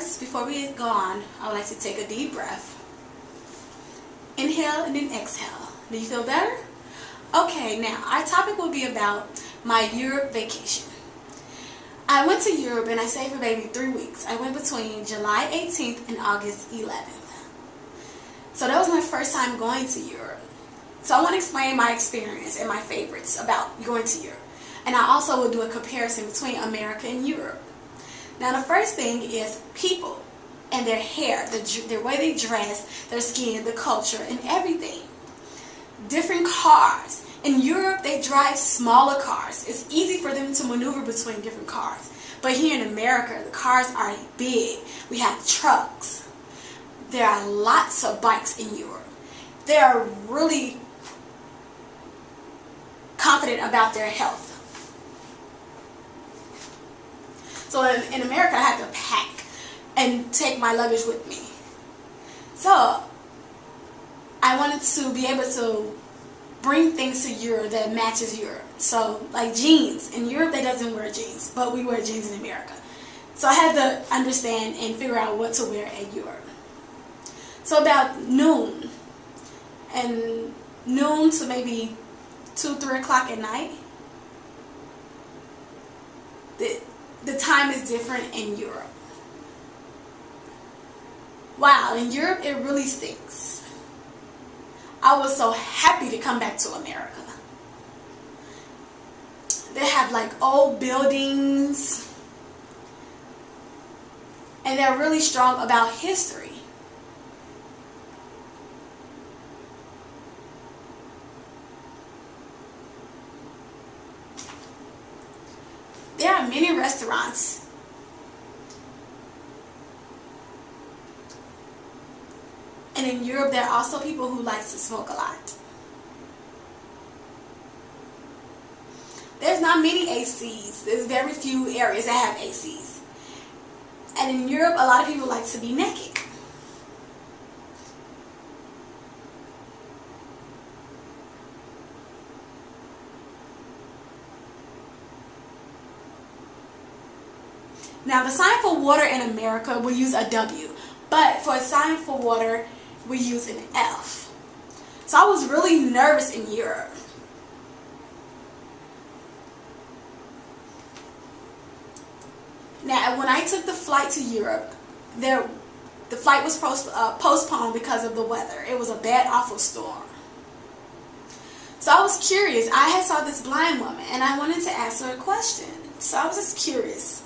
first, before we go on, I would like to take a deep breath. Inhale and then exhale. Do you feel better? Okay, now our topic will be about my Europe vacation. I went to Europe and I stayed for maybe 3 weeks. I went between July 18th and August 11th. So that was my first time going to Europe. So I want to explain my experience and my favorites about going to Europe. And I also will do a comparison between America and Europe. Now the first thing is people and their hair, their way they dress, their skin, the culture, and everything. Different cars. In Europe, they drive smaller cars. It's easy for them to maneuver between different cars. But here in America, the cars are big. We have trucks. There are lots of bikes in Europe. They are really confident about their health. So in America, I had to pack and take my luggage with me. So I wanted to be able to bring things to Europe that matches Europe. So like jeans. In Europe, they doesn't wear jeans, but we wear jeans in America. So I had to understand and figure out what to wear at Europe. So about noon to maybe 2-3 o'clock at night, the time is different in Europe. Wow, in Europe it really stinks. I was so happy to come back to America. They have like old buildings and they're really strong about history. There are many restaurants. And in Europe, there are also people who like to smoke a lot. There's not many ACs. There's very few areas that have ACs. And in Europe, a lot of people like to be naked. Now, the sign for water in America, we use a W. But for a sign for water, we use an F. So I was really nervous in Europe. Now, when I took the flight to Europe, the flight was postponed because of the weather. It was a bad, awful storm. So I was curious. I had saw this blind woman, and I wanted to ask her a question. So I was just curious.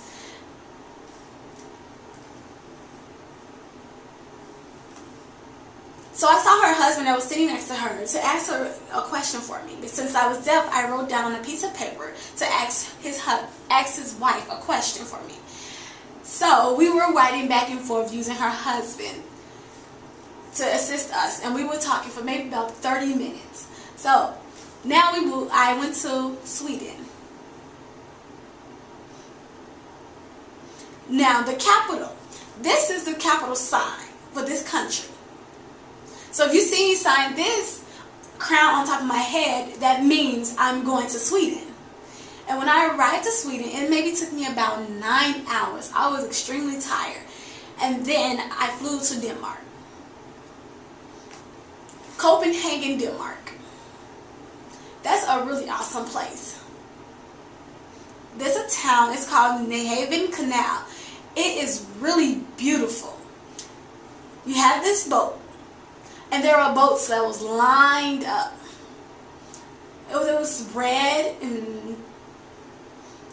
So I saw her husband that was sitting next to her to ask her a question for me. But since I was deaf, I wrote down on a piece of paper to ask his wife a question for me. So we were writing back and forth using her husband to assist us. And we were talking for maybe about 30 minutes. So now I went to Sweden. Now the capital. This is the capital sign for this country. So if you see me sign this crown on top of my head, that means I'm going to Sweden. And when I arrived to Sweden, it maybe took me about 9 hours. I was extremely tired. And then I flew to Denmark. Copenhagen, Denmark. That's a really awesome place. There's a town, it's called Nyhavn Canal. It is really beautiful. You have this boat. And there were boats that was lined up. It was red, and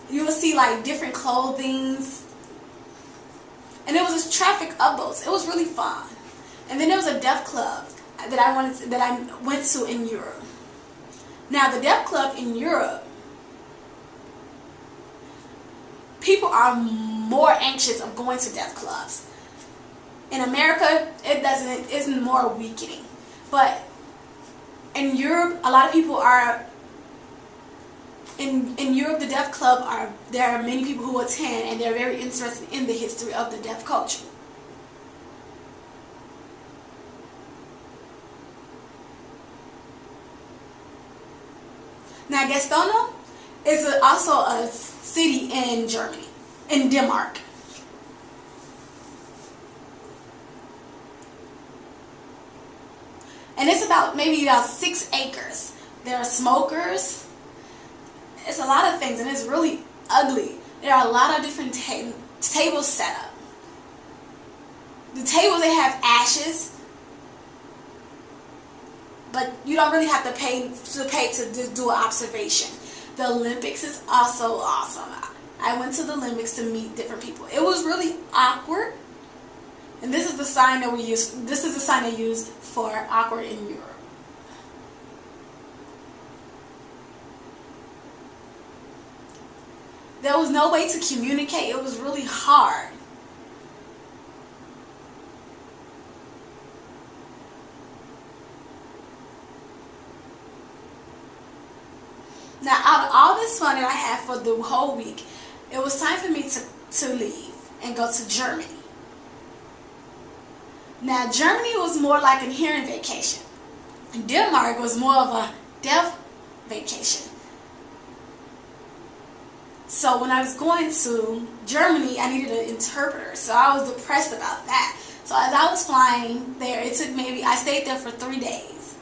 you would see like different clothings. And there was this traffic of boats. It was really fun. And then there was a deaf club that I went to in Europe. Now the deaf club in Europe, people are more anxious of going to deaf clubs. In America, it isn't more weakening. But in Europe, a lot of people are, in Europe, the deaf club there are many people who attend, and they're very interested in the history of the deaf culture. Now, Gastono is also a city in Germany, in Denmark. And it's about maybe about 6 acres. There are smokers. It's a lot of things, and it's really ugly. There are a lot of different tables set up. The tables, they have ashes, but you don't really have to pay to just do an observation. The Olympics is also awesome. I went to the Olympics to meet different people. It was really awkward, and this is the sign that we use. This is the sign they used for awkward in Europe. There was no way to communicate. It was really hard. Now, out of all this fun that I had for the whole week, it was time for me to leave and go to Germany. Now, Germany was more like a hearing vacation. Denmark was more of a deaf vacation. So when I was going to Germany, I needed an interpreter. So I was depressed about that. So as I was flying there, I stayed there for 3 days.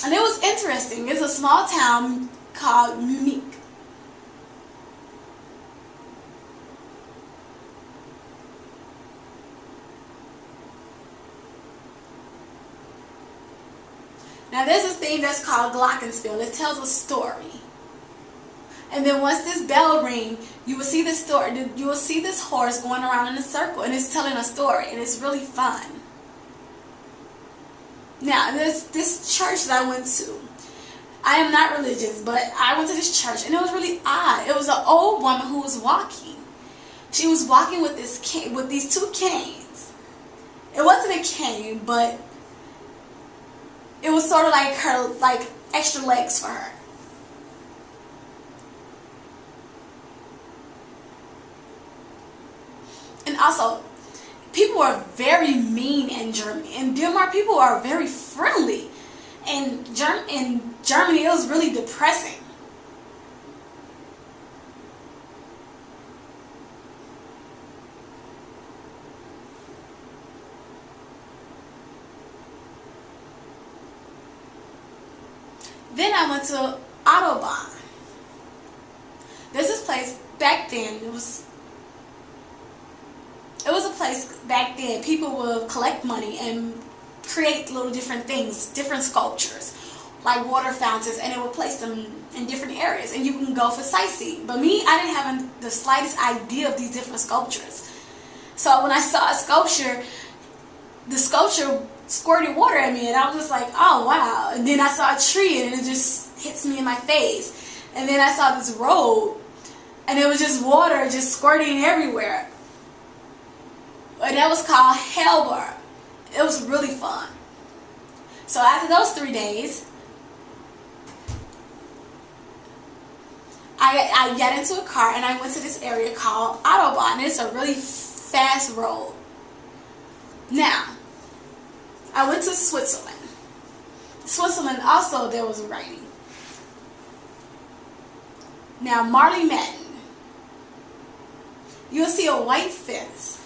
And it was interesting. It's a small town called Munich. Now there's this thing that's called glockenspiel. It tells a story. And then once this bell rings, you will see this story. You will see this horse going around in a circle, and it's telling a story, and it's really fun. Now, this church that I went to, I am not religious, but I went to this church, and it was really odd. It was an old woman who was walking. She was walking with these 2 canes. It wasn't a cane, but it was sort of like extra legs for her. And also, people are very mean in Germany. In Denmark, people are very friendly. In Germany, it was really depressing. Then I went to Autobahn. There's this place back then. It was a place back then. People would collect money and create little different things, different sculptures, like water fountains, and it would place them in different areas, and you can go for sightseeing. But me, I didn't have the slightest idea of these different sculptures. So when I saw a sculpture, the sculpture squirted water at me, and I was just like, oh wow. And then I saw a tree, and it just hits me in my face. And then I saw this road, and it was just water just squirting everywhere. And that was called Hellbar. It was really fun. So after those 3 days, I got into a car and I went to this area called Autobahn. It's a really fast road. Now, I went to Switzerland. Switzerland also, there was raining. Now, Marley Madden. You'll see a white fence.